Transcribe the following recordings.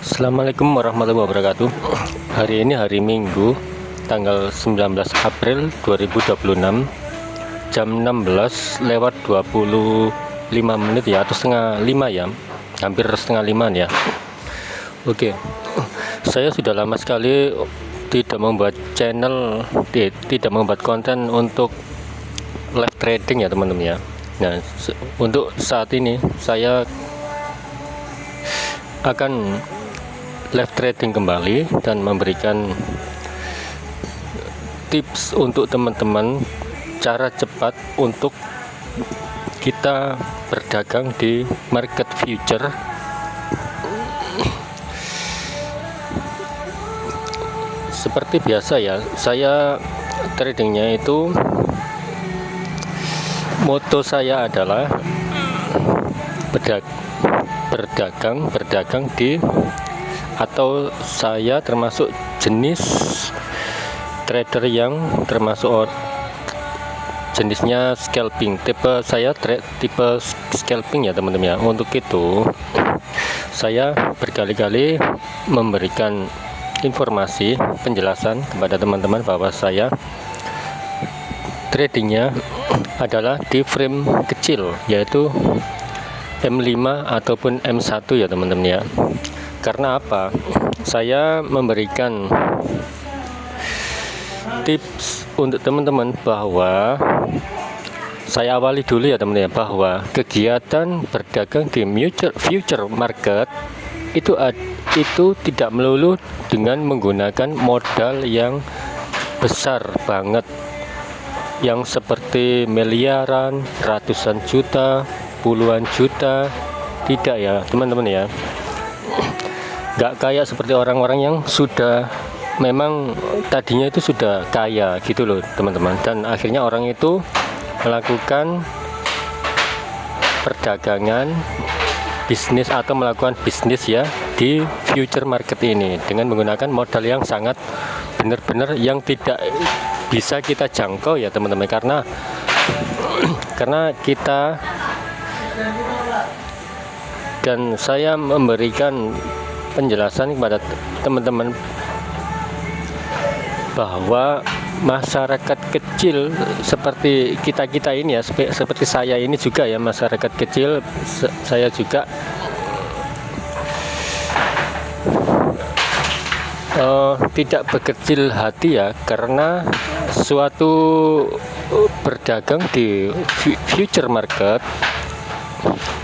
Assalamualaikum warahmatullahi wabarakatuh. Hari ini hari Minggu, tanggal 19 April 2026, jam 16 lewat 25 menit ya, atau setengah 5 ya, hampir setengah 5 ya. Oke, saya sudah lama sekali tidak membuat channel, tidak membuat konten untuk live trading ya teman-teman ya. Nah, untuk saat ini saya akan live trading kembali dan memberikan tips untuk teman-teman cara cepat untuk kita berdagang di market future. Seperti biasa ya, saya tradingnya itu moto saya adalah berdagang di, atau saya termasuk jenis trader yang termasuk jenisnya scalping. Tipe saya tipe scalping ya teman-teman ya. Untuk itu saya berkali-kali memberikan informasi penjelasan kepada teman-teman bahwa saya tradingnya adalah di frame kecil, yaitu M5 ataupun M1 ya teman-teman ya. Karena apa? Saya memberikan tips untuk teman-teman bahwa saya awali dulu ya teman-teman ya, bahwa kegiatan berdagang di future market itu tidak melulu dengan menggunakan modal yang besar banget, yang seperti miliaran, ratusan juta, puluhan juta. Tidak ya teman-teman ya. Nggak kayak seperti orang-orang yang sudah memang tadinya itu sudah kaya gitu loh teman-teman, dan akhirnya orang itu melakukan perdagangan bisnis atau melakukan bisnis ya di future market ini dengan menggunakan modal yang sangat benar-benar yang tidak bisa kita jangkau ya teman-teman, karena kita dan saya memberikan penjelasan kepada teman-teman bahwa masyarakat kecil seperti kita ini ya, seperti saya ini juga ya, masyarakat kecil, saya juga tidak berkecil hati ya, karena suatu berdagang di future market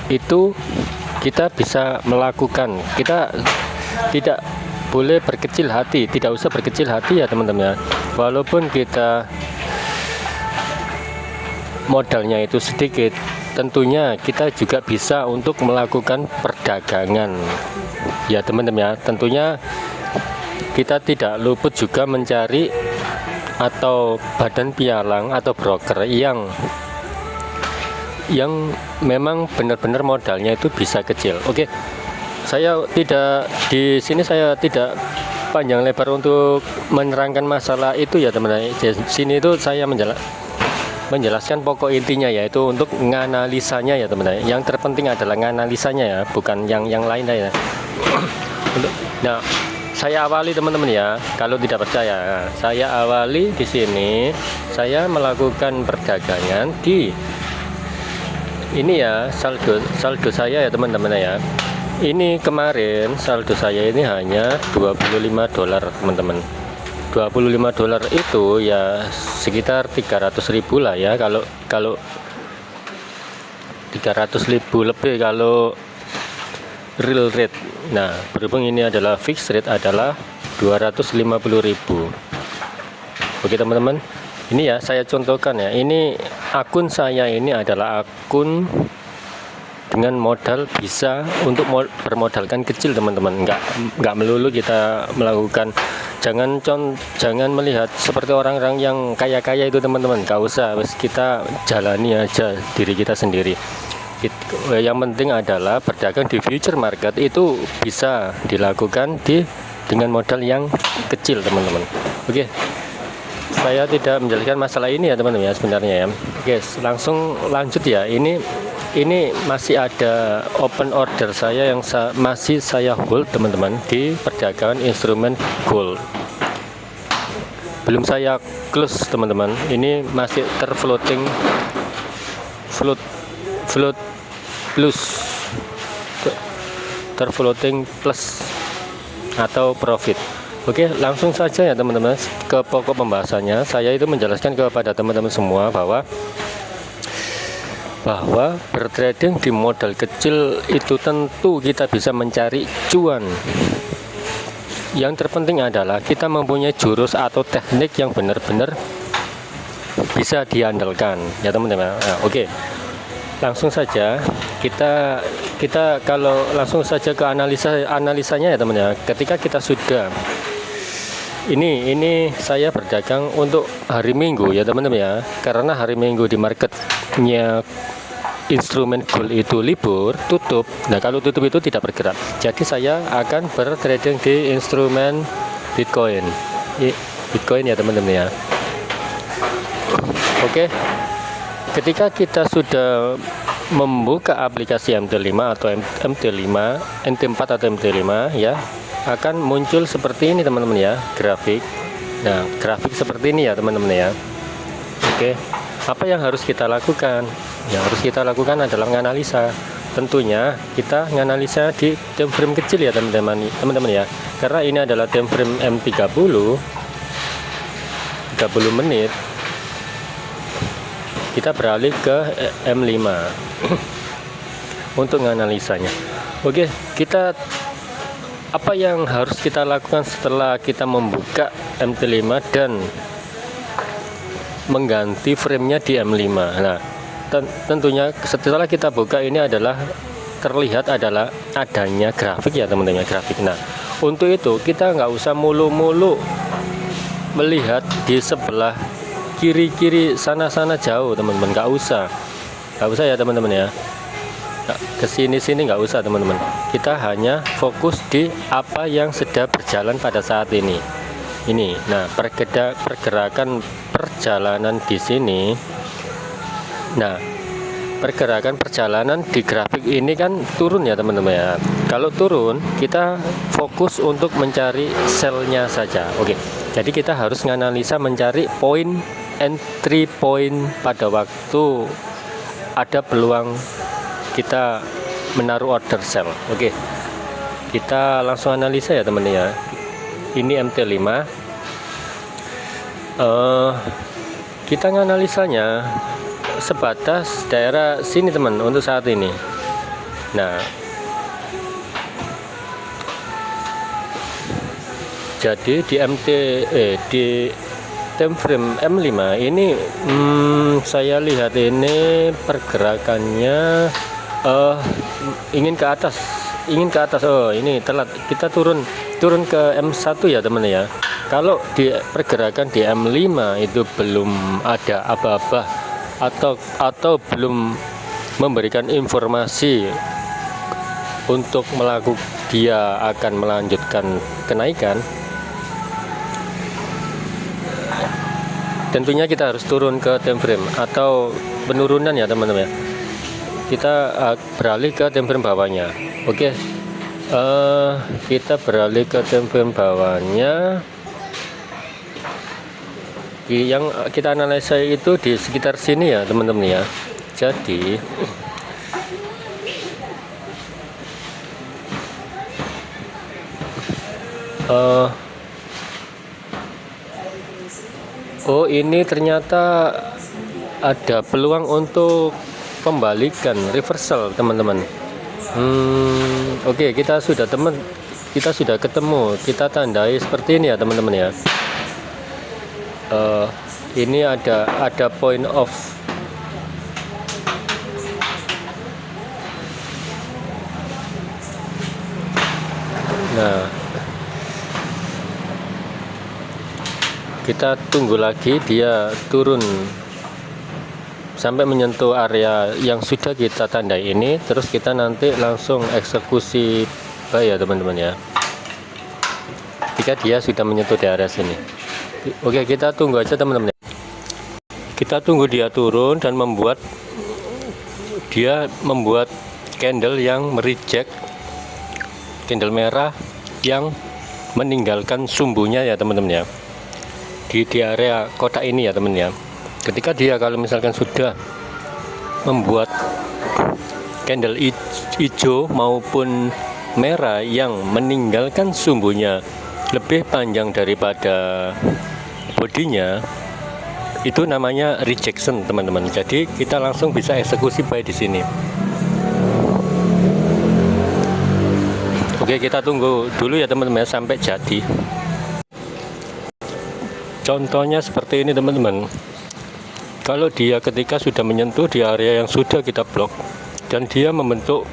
itu kita bisa melakukan, kita tidak boleh berkecil hati, tidak usah berkecil hati ya teman-teman ya. Walaupun kita modalnya itu sedikit, tentunya kita juga bisa untuk melakukan perdagangan ya teman-teman ya. Tentunya kita tidak luput juga mencari atau badan pialang atau broker yang memang benar-benar modalnya itu bisa kecil. Oke, saya tidak di sini, saya tidak panjang lebar untuk menerangkan masalah itu ya teman-teman. Di sini itu saya menjelaskan pokok intinya, yaitu untuk menganalisanya ya teman-teman. Yang terpenting adalah menganalisanya ya, bukan yang lain ya. Nah, saya awali teman-teman ya. Kalau tidak percaya, saya awali di sini. Saya melakukan perdagangan di ini ya, saldo saya ya teman-teman ya. Ini kemarin saldo saya ini hanya $25 teman-teman. $25 itu ya sekitar 300.000 lah ya, kalau 300.000 lebih kalau real rate. Nah, berhubung ini adalah fixed rate adalah 250.000. Oke teman-teman, ini ya saya contohkan ya, ini akun saya ini adalah akun dengan modal bisa untuk bermodalkan kecil teman-teman, nggak melulu kita melakukan, jangan melihat seperti orang-orang yang kaya-kaya itu teman-teman, nggak usah, kita jalani aja diri kita sendiri. Yang penting adalah berdagang di future market itu bisa dilakukan dengan modal yang kecil teman-teman. Oke, saya tidak menjelaskan masalah ini ya teman-teman ya sebenarnya ya. Oke, langsung lanjut ya. ini masih ada open order saya yang masih saya hold teman-teman di perdagangan instrumen gold, belum saya close teman-teman. Ini masih terfloating float plus, terfloating plus atau profit. Oke, langsung saja ya teman-teman ke pokok pembahasannya. Saya itu menjelaskan kepada teman-teman semua bahwa bertrading di modal kecil itu tentu kita bisa mencari cuan. Yang terpenting adalah kita mempunyai jurus atau teknik yang benar-benar bisa diandalkan ya teman-teman. Nah, oke. Langsung saja kita kalau langsung saja ke analisanya ya teman ya. Ketika kita sudah ini saya berdagang untuk hari Minggu ya teman-teman ya, karena hari Minggu di marketnya instrumen gold itu libur, tutup. Nah kalau tutup itu tidak bergerak, jadi saya akan bertrading di instrumen Bitcoin ya teman-teman ya. Oke, ketika kita sudah membuka aplikasi MT5 atau MT5, MT4 atau MT5 ya, akan muncul seperti ini teman-teman ya, grafik. Nah grafik seperti ini ya teman-teman ya. Oke, apa yang harus kita lakukan? Yang harus kita lakukan adalah menganalisa. Tentunya kita menganalisa di time frame kecil ya teman-teman ya, karena ini adalah time frame M30 30 menit. Kita beralih ke M5 untuk menganalisanya. Oke, apa yang harus kita lakukan setelah kita membuka MT5 dan mengganti framenya di M5? Nah, tentunya setelah kita buka ini adalah terlihat adalah adanya grafik ya teman-teman, grafik. Nah, untuk itu kita nggak usah mulu-mulu melihat di sebelah kiri-kiri sana-sana jauh teman-teman, nggak usah ya teman-teman ya. Kesini-sini nggak usah teman-teman, kita hanya fokus di apa yang sedang berjalan pada saat ini. Nah pergerakan perjalanan di sini. Nah pergerakan perjalanan di grafik ini kan turun ya teman-teman ya. Kalau turun kita fokus untuk mencari sell-nya saja. Oke, jadi kita harus menganalisa, mencari poin entry point pada waktu ada peluang kita menaruh order sell. Oke, kita langsung analisa ya teman ya. Ini MT5, kita menganalisanya sebatas daerah sini teman untuk saat ini. Nah jadi di di time frame M5 ini saya lihat ini pergerakannya ingin ke atas. Oh ini telat, kita turun ke M1 ya teman ya. Kalau di pergerakan di M5 itu belum ada apa-apa atau belum memberikan informasi untuk dia akan melanjutkan kenaikan, tentunya kita harus turun ke time frame atau penurunan ya teman-teman ya. Kita beralih ke time frame bawahnya. Oke, kita beralih ke time frame bawahnya. Yang kita analisa itu di sekitar sini ya teman-teman ya. Jadi oh ini ternyata ada peluang untuk pembalikan reversal teman-teman. Oke, kita sudah ketemu, kita tandai seperti ini ya teman-teman ya. Ini ada point of nah kita tunggu lagi dia turun sampai menyentuh area yang sudah kita tandai ini, terus kita nanti langsung eksekusi buy ya teman-teman ya, jika dia sudah menyentuh di area sini. Oke, kita tunggu aja teman-teman. Kita tunggu dia turun dan membuat dia membuat candle yang mereject candle merah yang meninggalkan sumbunya ya teman-teman ya, di area kotak ini ya teman ya. Ketika dia kalau misalkan sudah membuat candle hijau maupun merah yang meninggalkan sumbunya lebih panjang daripada bodinya, itu namanya rejection teman-teman. Jadi kita langsung bisa eksekusi buy di sini. Oke, kita tunggu dulu ya teman-teman sampai jadi. Contohnya seperti ini teman-teman. Kalau dia ketika sudah menyentuh di area yang sudah kita blok dan dia membentuk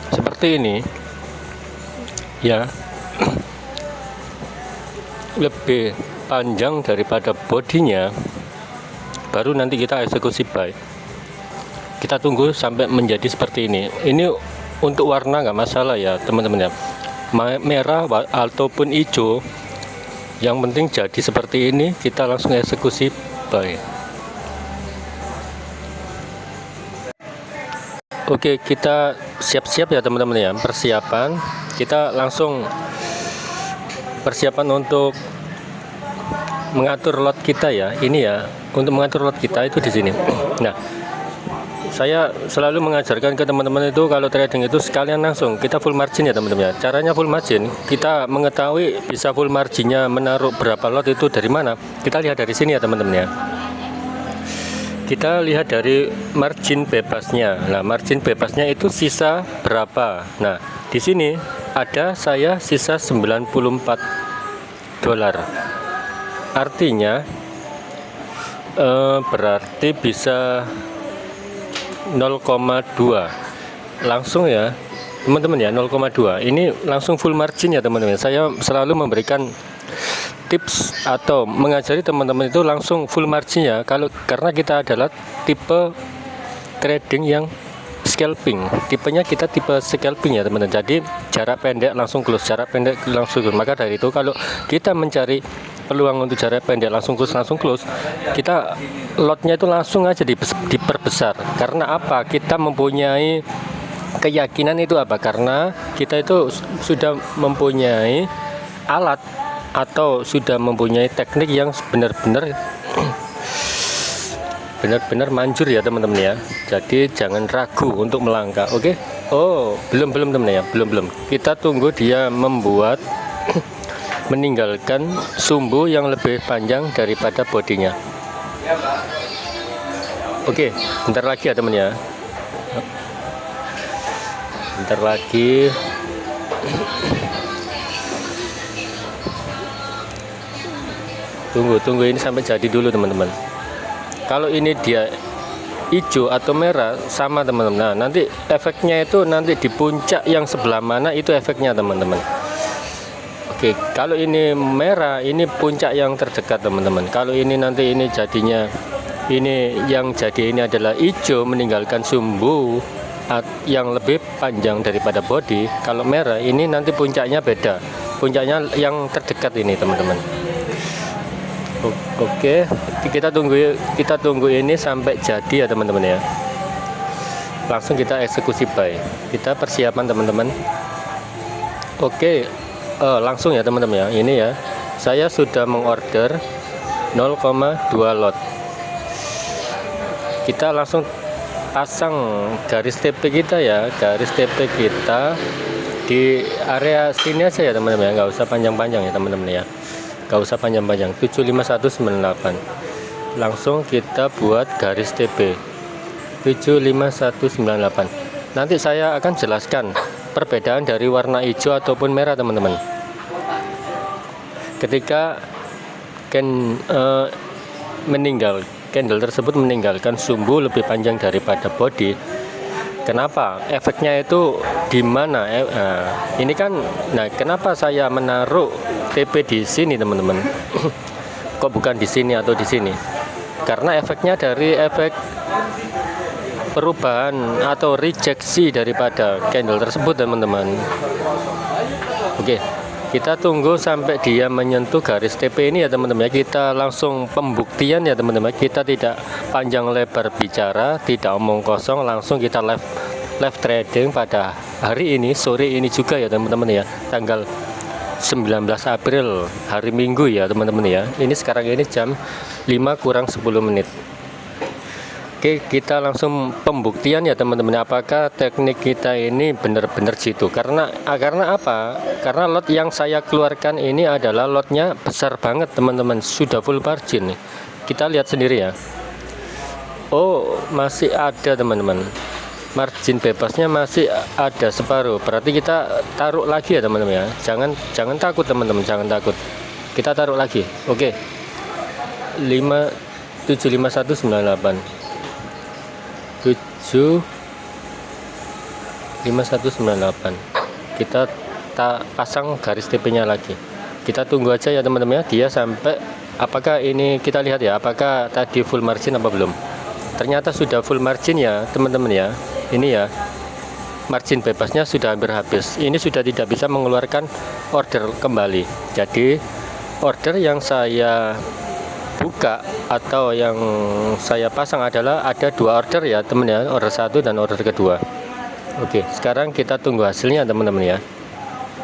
seperti ini ya, lebih panjang daripada bodinya, baru nanti kita eksekusi buy. Kita tunggu sampai menjadi seperti ini. Ini untuk warna nggak masalah ya teman-teman ya, merah ataupun hijau, yang penting jadi seperti ini, kita langsung eksekusi buy. Oke, kita siap-siap ya teman-teman ya, persiapan. Kita langsung persiapan untuk mengatur lot kita ya. Ini ya, untuk mengatur lot kita itu di sini. Nah, saya selalu mengajarkan ke teman-teman itu kalau trading itu sekalian langsung kita full margin ya teman-teman ya. Caranya full margin, kita mengetahui bisa full marginnya menaruh berapa lot itu dari mana. Kita lihat dari sini ya teman-teman ya. Kita lihat dari margin bebasnya. Nah, margin bebasnya itu sisa berapa. Nah, di sini ada saya sisa 94 dolar. Artinya berarti bisa 0,2 langsung ya teman-teman ya, 0,2. Ini langsung full margin ya teman-teman. Saya selalu memberikan tips atau mengajari teman-teman itu langsung full margin ya, karena kita adalah tipe trading yang scalping. Tipenya kita tipe scalping ya teman-teman. Jadi jarak pendek langsung close, jarak pendek langsung close. Maka dari itu kalau kita mencari peluang untuk jarak pendek langsung close, kita lotnya itu langsung aja diperbesar. Karena apa? Kita mempunyai keyakinan itu apa? Karena kita itu sudah mempunyai alat atau sudah mempunyai teknik yang benar-benar manjur ya teman-teman ya. Jadi jangan ragu untuk melangkah. Oke. Oh, belum teman ya, belum. Kita tunggu dia membuat meninggalkan sumbu yang lebih panjang daripada bodinya. Oke, bentar lagi ya teman ya. Bentar lagi. Tunggu ini sampai jadi dulu teman-teman. Kalau ini dia hijau atau merah sama teman-teman. Nah, nanti efeknya itu nanti di puncak yang sebelah mana itu efeknya teman-teman. Oke, kalau ini merah ini puncak yang terdekat teman-teman. Kalau ini nanti ini jadinya ini yang jadi ini adalah hijau meninggalkan sumbu yang lebih panjang daripada body. Kalau merah ini nanti puncaknya beda. Puncaknya yang terdekat ini teman-teman. Oke, kita tunggu ini sampai jadi ya teman-teman ya. Langsung kita eksekusi buy. Kita persiapan teman-teman. Oke, langsung ya teman-teman ya. Ini ya, saya sudah mengorder 0,2 lot. Kita langsung pasang garis TP kita ya, garis TP kita di area sini aja ya teman-teman ya. Nggak usah panjang-panjang ya teman-teman ya. Gak usah panjang-panjang. 75198 langsung kita buat garis TP 75198. Nanti saya akan jelaskan perbedaan dari warna hijau ataupun merah teman-teman. Ketika candle tersebut meninggalkan sumbu lebih panjang daripada body, kenapa? Efeknya itu di mana? Ini kan, nah kenapa saya menaruh TP di sini teman-teman? Kok bukan di sini atau di sini? Karena efeknya dari efek perubahan atau rejeksi daripada candle tersebut teman-teman. Oke, Kita tunggu sampai dia menyentuh garis TP ini ya teman-teman ya. Kita langsung pembuktian ya teman-teman. Kita tidak panjang lebar bicara, tidak omong kosong, langsung kita live trading pada hari ini, sore ini juga ya teman-teman ya. Tanggal 19 April hari Minggu ya teman-teman ya. Ini sekarang ini jam 5 kurang 10 menit. Oke, kita langsung pembuktian ya teman-teman, apakah teknik kita ini benar-benar jitu. Karena apa? Karena lot yang saya keluarkan ini adalah lotnya besar banget teman-teman, sudah full margin nih. Kita lihat sendiri ya. Oh, masih ada teman-teman, margin bebasnya masih ada separuh, berarti kita taruh lagi ya teman-teman ya. Jangan takut teman-teman, jangan takut, kita taruh lagi. Oke, 75198 75198 kita pasang garis TP nya lagi. Kita tunggu aja ya teman-teman ya, dia sampai, apakah ini kita lihat ya, apakah tadi full margin apa belum. Ternyata sudah full margin ya teman-teman ya. Ini ya, margin bebasnya sudah hampir habis, ini sudah tidak bisa mengeluarkan order kembali. Jadi order yang saya buka atau yang saya pasang adalah ada 2 order ya teman ya, order 1 dan order kedua. Oke, sekarang kita tunggu hasilnya teman-teman ya.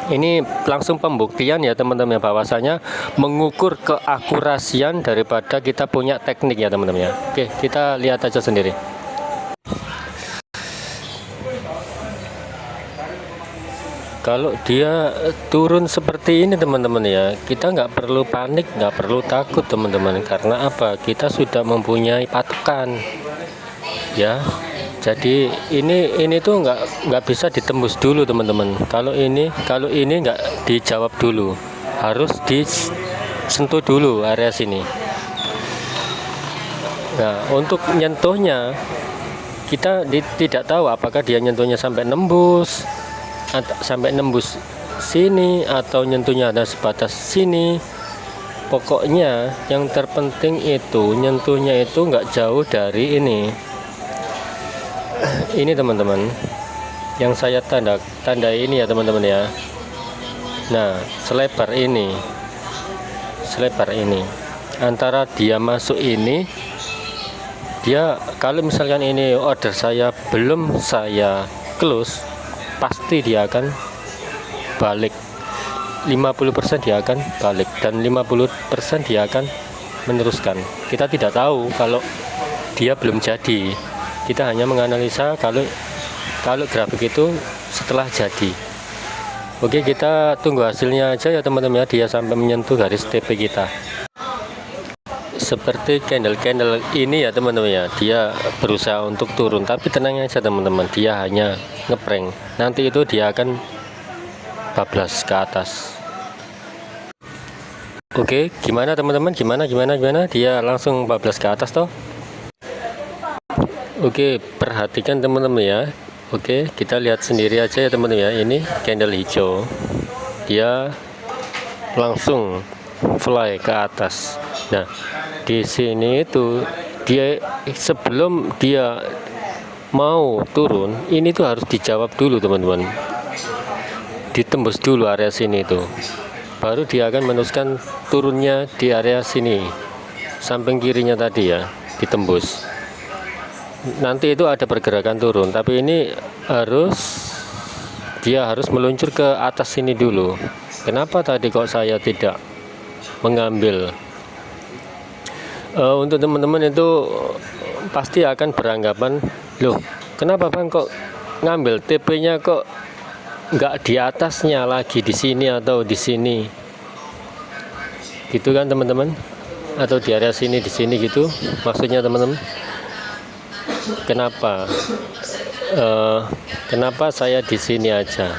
Ini langsung pembuktian ya teman-teman, bahwasanya mengukur keakurasian daripada kita punya teknik ya teman-teman ya. Oke, kita lihat aja sendiri. Kalau dia turun seperti ini teman-teman ya, kita nggak perlu panik, nggak perlu takut teman-teman. Karena apa? Kita sudah mempunyai patokan ya. Jadi ini tuh nggak bisa ditembus dulu teman-teman. Kalau ini nggak dijawab dulu, harus disentuh dulu area sini. Nah, untuk nyentuhnya kita tidak tahu apakah dia nyentuhnya sampai nembus sini atau nyentuhnya ada sebatas sini. Pokoknya yang terpenting itu nyentuhnya itu nggak jauh dari ini teman-teman, yang saya tanda ini ya teman-teman ya. Nah, selebar ini antara dia masuk ini, dia kalau misalkan ini order saya belum saya close, pasti dia akan balik. 50% dia akan balik dan 50% dia akan meneruskan. Kita tidak tahu kalau dia belum jadi, kita hanya menganalisa kalau grafik itu setelah jadi. Oke, kita tunggu hasilnya aja ya teman-teman ya, dia sampai menyentuh garis TP kita. Seperti candle ini ya teman-teman ya, dia berusaha untuk turun, tapi tenang aja teman-teman, dia hanya ngeprank. Nanti itu dia akan bablas ke atas. Oke, gimana teman-teman, gimana dia langsung bablas ke atas toh. Oke, perhatikan teman-teman ya. Oke, kita lihat sendiri aja ya teman-teman ya. Ini candle hijau, dia langsung fly ke atas. Nah, di sini itu dia sebelum dia mau turun, ini tuh harus dijawab dulu teman-teman, ditembus dulu area sini itu, baru dia akan meneruskan turunnya di area sini, samping kirinya tadi ya, ditembus. Nanti itu ada pergerakan turun, tapi ini dia harus meluncur ke atas sini dulu. Kenapa tadi kok saya tidak mengambil? Untuk teman-teman itu pasti akan beranggapan, loh kenapa bang kok ngambil TP-nya kok nggak di atasnya lagi, di sini atau di sini gitu kan teman-teman, atau di area sini, di sini gitu maksudnya teman-teman. Kenapa saya di sini aja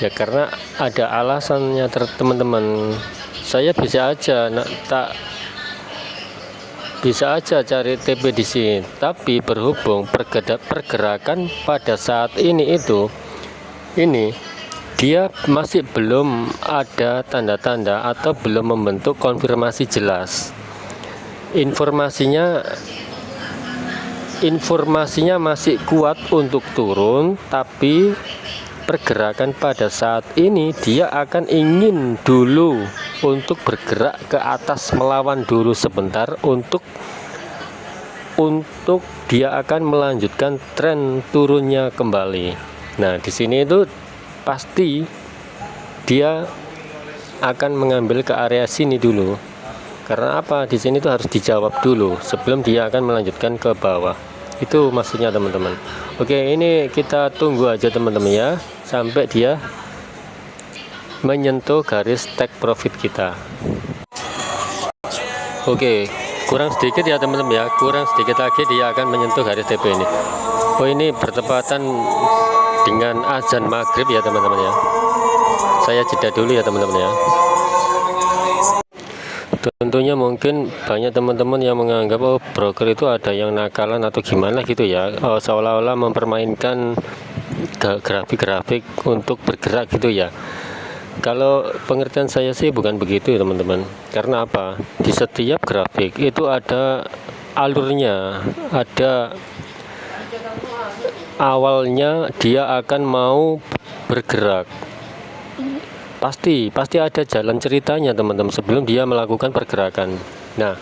ya? Karena ada alasannya teman-teman. Saya bisa aja cari TP di sini, tapi berhubung pergerakan pada saat ini dia masih belum ada tanda-tanda atau belum membentuk konfirmasi jelas. Informasinya masih kuat untuk turun, tapi pergerakan pada saat ini, dia akan ingin dulu untuk bergerak ke atas, melawan dulu sebentar untuk dia akan melanjutkan tren turunnya kembali. Nah, di sini itu pasti dia akan mengambil ke area sini dulu. Karena apa? Di sini tuh harus dijawab dulu sebelum dia akan melanjutkan ke bawah. Itu maksudnya teman-teman. Oke, ini kita tunggu aja teman-teman ya sampai dia menyentuh garis take profit kita. Oke, kurang sedikit ya teman-teman ya, kurang sedikit lagi dia akan menyentuh garis TP ini. Oh, ini bertepatan dengan azan maghrib ya teman-teman ya. Saya jeda dulu ya teman-teman ya. Tentunya mungkin banyak teman-teman yang menganggap oh broker itu ada yang nakalan atau gimana gitu ya, seolah-olah mempermainkan grafik-grafik untuk bergerak gitu ya. Kalau pengertian saya sih bukan begitu ya teman-teman. Karena apa? Di setiap grafik itu ada alurnya, ada awalnya dia akan mau bergerak. Pasti ada jalan ceritanya teman-teman sebelum dia melakukan pergerakan. Nah,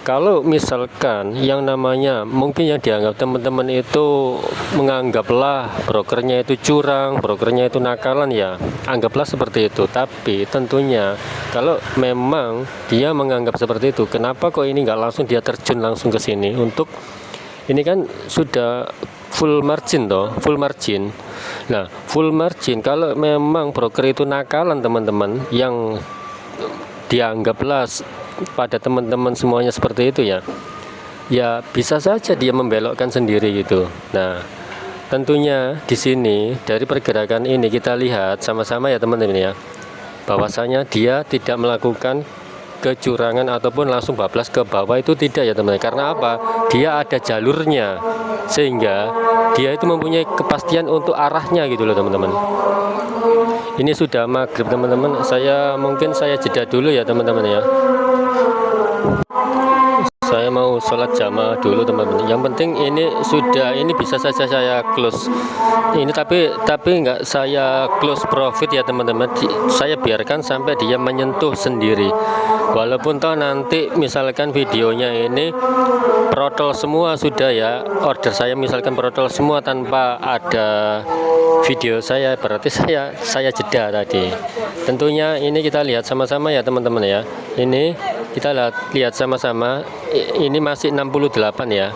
kalau misalkan yang namanya mungkin yang dianggap teman-teman itu menganggaplah brokernya itu curang, brokernya itu nakalan ya, anggaplah seperti itu. Tapi tentunya kalau memang dia menganggap seperti itu, kenapa kok ini nggak langsung dia terjun langsung ke sini untuk ini kan sudah full margin toh, full margin. Nah, full margin kalau memang broker itu nakalan teman-teman, yang dianggaplah pada teman-teman semuanya seperti itu ya, ya bisa saja dia membelokkan sendiri gitu. Nah, tentunya di sini dari pergerakan ini kita lihat sama-sama ya teman-teman ya, bahwasanya dia tidak melakukan kecurangan ataupun langsung bablas ke bawah, itu tidak ya teman-teman. Karena apa? Dia ada jalurnya sehingga dia itu mempunyai kepastian untuk arahnya gitu loh teman-teman. Ini sudah maghrib teman-teman, mungkin saya jeda dulu ya teman-teman ya. Saya mau sholat jamaah dulu teman-teman. Yang penting ini bisa saja saya close ini, tapi nggak saya close profit ya teman-teman. Saya biarkan sampai dia menyentuh sendiri. Walaupun toh nanti misalkan videonya ini protol semua sudah ya, order saya misalkan protol semua tanpa ada video saya, berarti saya jeda tadi. Tentunya ini kita lihat sama-sama ya teman-teman ya. Ini kita lihat sama-sama, ini masih 68 ya,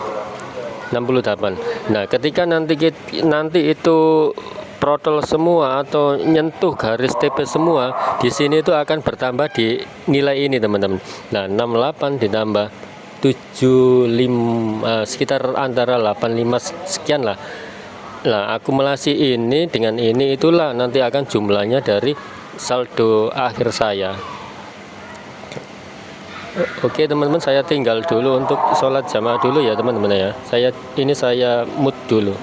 68. Nah, ketika nanti itu protol semua atau nyentuh garis TP semua, di sini itu akan bertambah di nilai ini teman-teman. Nah, 68 ditambah 75 sekitar antara 85 sekian lah. Nah, akumulasi ini dengan ini itulah nanti akan jumlahnya dari saldo akhir saya. Oke teman-teman, saya tinggal dulu untuk sholat jamaah dulu ya teman-teman ya. Saya mute dulu.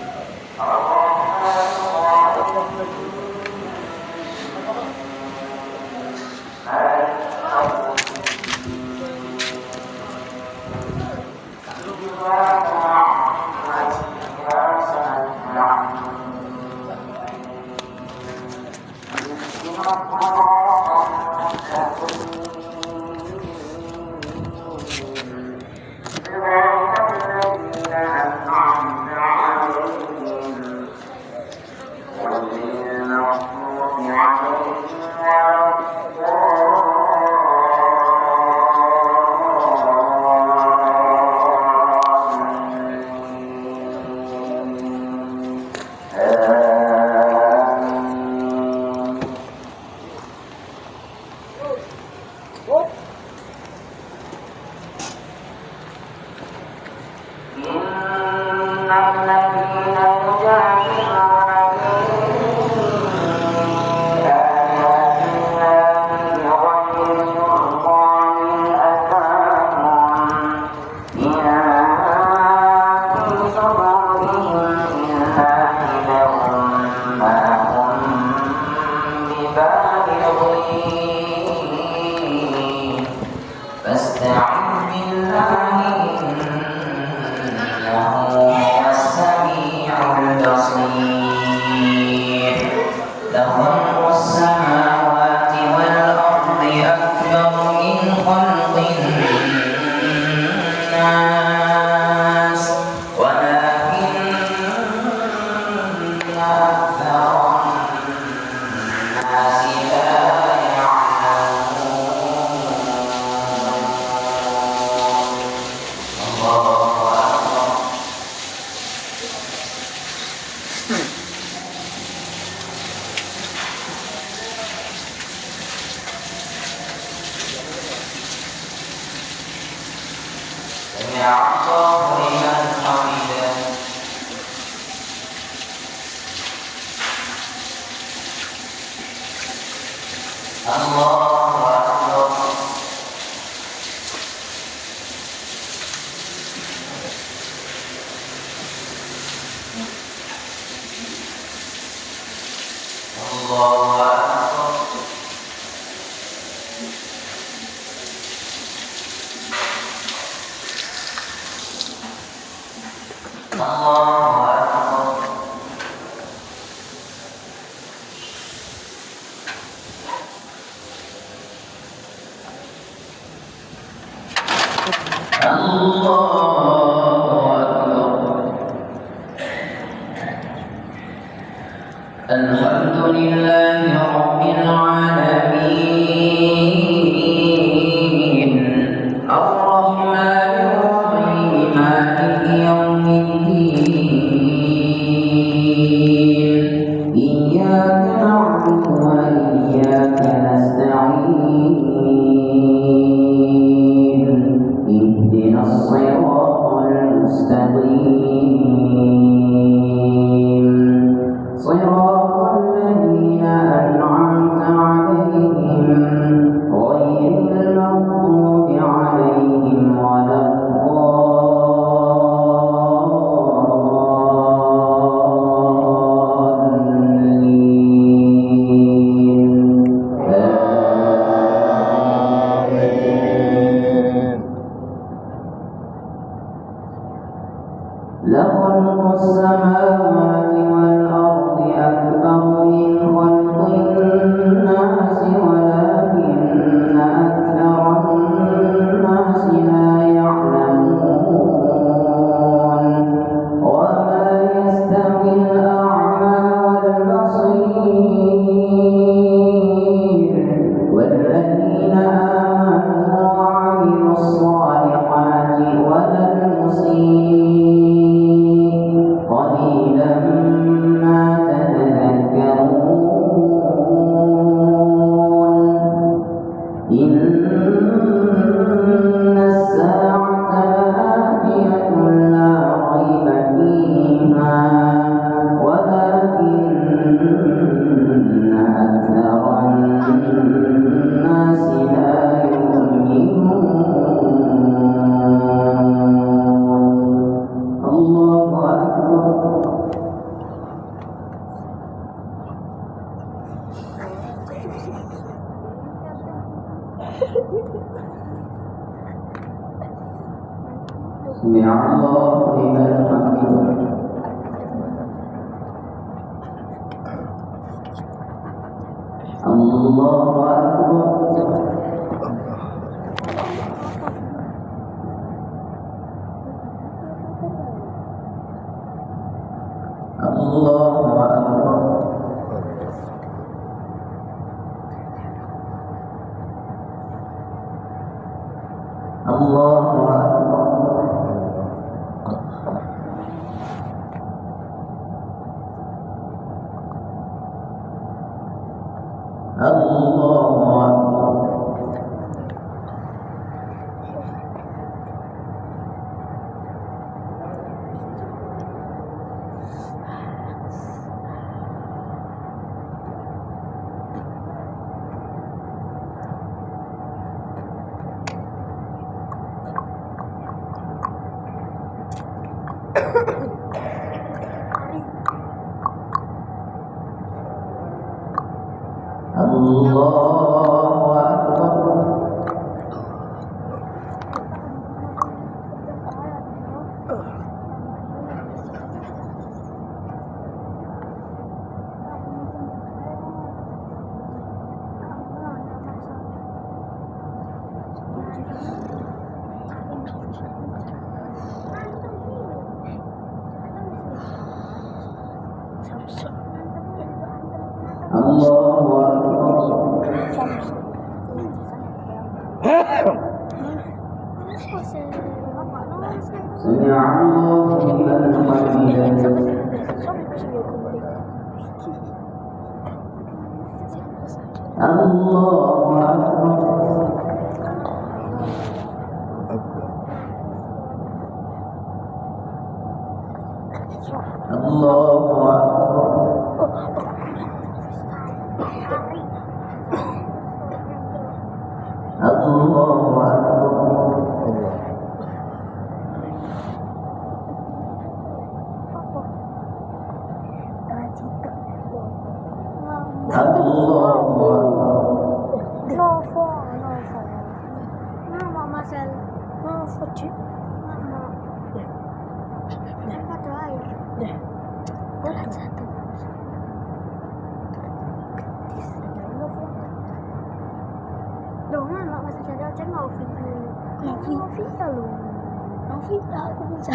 Novita aku bisa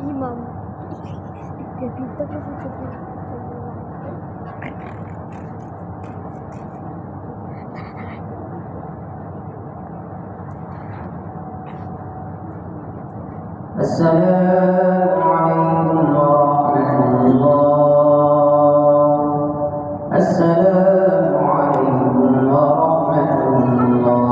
Imam dia pintar bisa jadi Assalamualaikum warahmatullah. Assalamualaikum warahmatullah.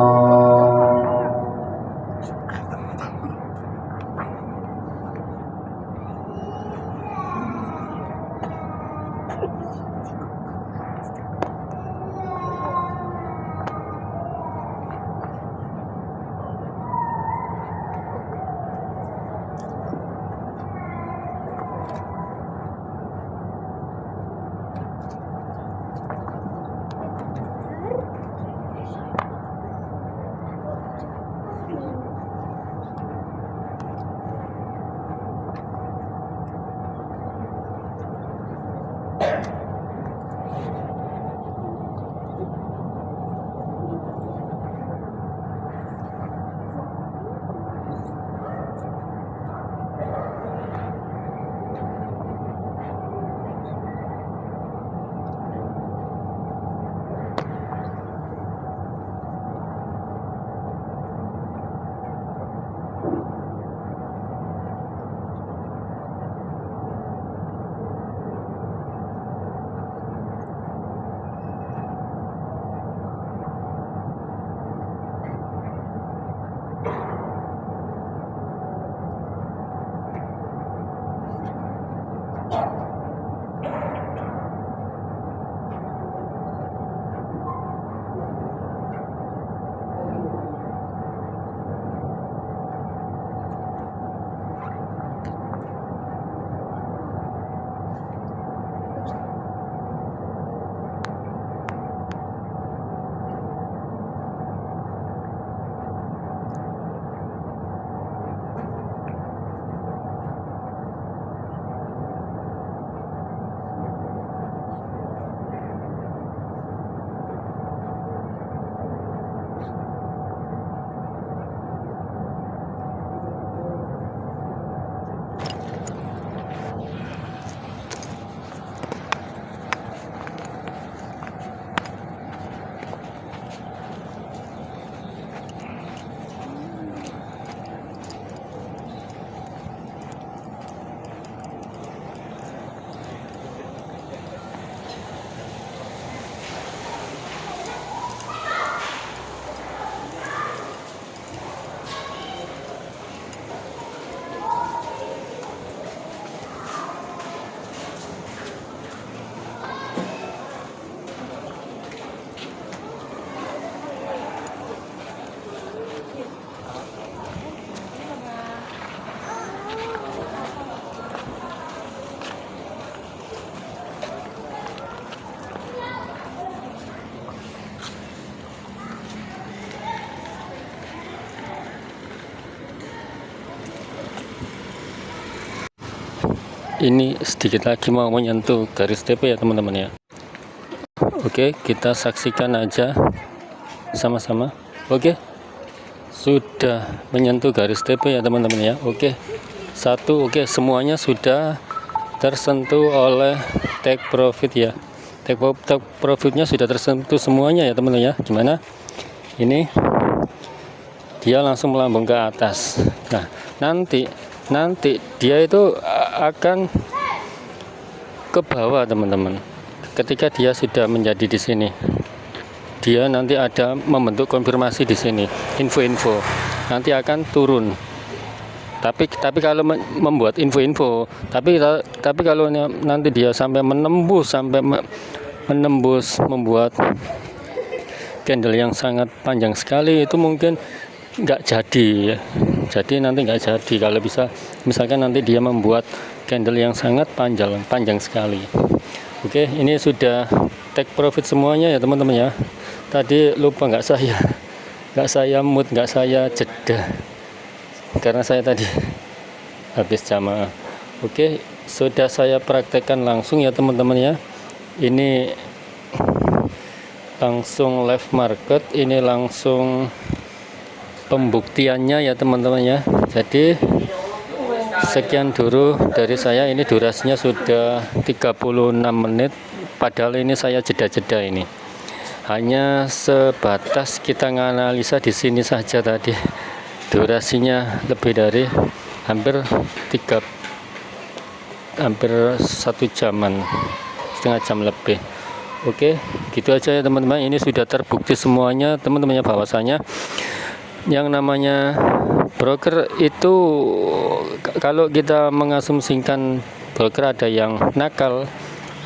Ini sedikit lagi mau menyentuh garis TP ya teman-teman ya. Oke, kita saksikan aja sama-sama. Oke, sudah menyentuh garis TP ya teman-teman ya. Oke, satu, oke, semuanya sudah tersentuh oleh take profit ya. Take profitnya sudah tersentuh semuanya ya teman-teman ya. Gimana? Ini dia langsung melambung ke atas. Nah, nanti dia itu akan ke bawah teman-teman. Ketika dia sudah menjadi di sini, dia nanti ada membentuk konfirmasi di sini, info-info nanti akan turun Tapi kalau membuat info-info, tapi kalau nanti dia sampai menembus membuat candle yang sangat panjang sekali, itu mungkin nggak jadi ya. Jadi nanti nggak jadi kalau bisa, misalkan nanti dia membuat candle yang sangat panjang sekali. Oke, ini sudah take profit semuanya ya teman-teman ya. Tadi lupa nggak saya mood, nggak saya jeda karena saya tadi habis jamaah. Oke, sudah saya praktekkan langsung ya teman-teman ya. Ini langsung live market, ini langsung pembuktiannya ya teman-teman ya. Jadi sekian dulu dari saya, ini durasinya sudah 36 menit, padahal ini saya jeda-jeda, ini hanya sebatas kita nganalisa di sini saja. Tadi durasinya lebih dari hampir 1 jaman, setengah jam lebih. Oke, gitu aja ya teman-teman. Ini sudah terbukti semuanya teman-temannya, bahwasanya yang namanya broker itu, kalau kita mengasumsikan broker ada yang nakal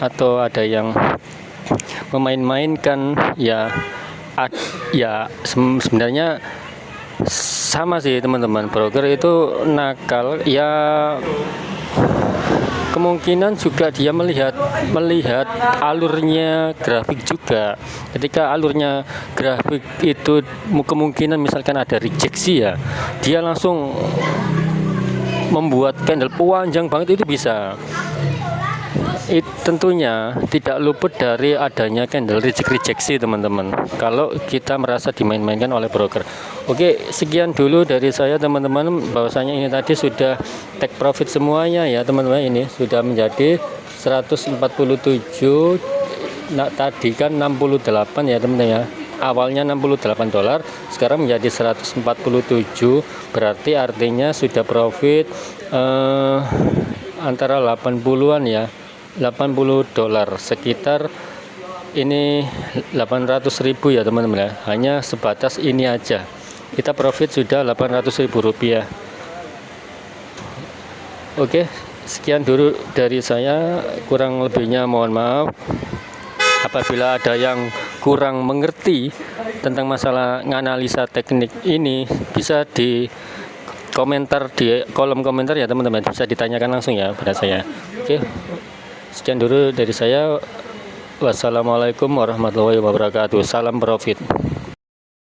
atau ada yang memain-mainkan, ya sebenarnya sama sih teman-teman. Broker itu nakal ya, kemungkinan juga dia melihat alurnya grafik juga. Ketika alurnya grafik itu kemungkinan misalkan ada rejeksi ya, dia langsung membuat candle panjang banget, itu bisa. Tentunya tidak luput dari adanya candle rejeksi teman-teman, kalau kita merasa dimain-mainkan oleh broker. Oke, sekian dulu dari saya teman-teman, bahwasanya ini tadi sudah take profit semuanya ya teman-teman. Ini sudah menjadi 147. Nah, tadi kan 68 ya teman-teman ya. Awalnya $68, sekarang menjadi 147, berarti artinya sudah profit antara 80-an ya, $80, sekitar ini 800.000 ya teman-teman ya. Hanya sebatas ini aja kita profit sudah Rp800.000. Oke, sekian dulu dari saya, kurang lebihnya mohon maaf. Apabila ada yang kurang mengerti tentang masalah nganalisa teknik ini, bisa di komentar, di kolom komentar ya teman-teman, bisa ditanyakan langsung ya pada saya. Oke, sekian dulu dari saya. Wassalamualaikum warahmatullahi wabarakatuh. Salam profit.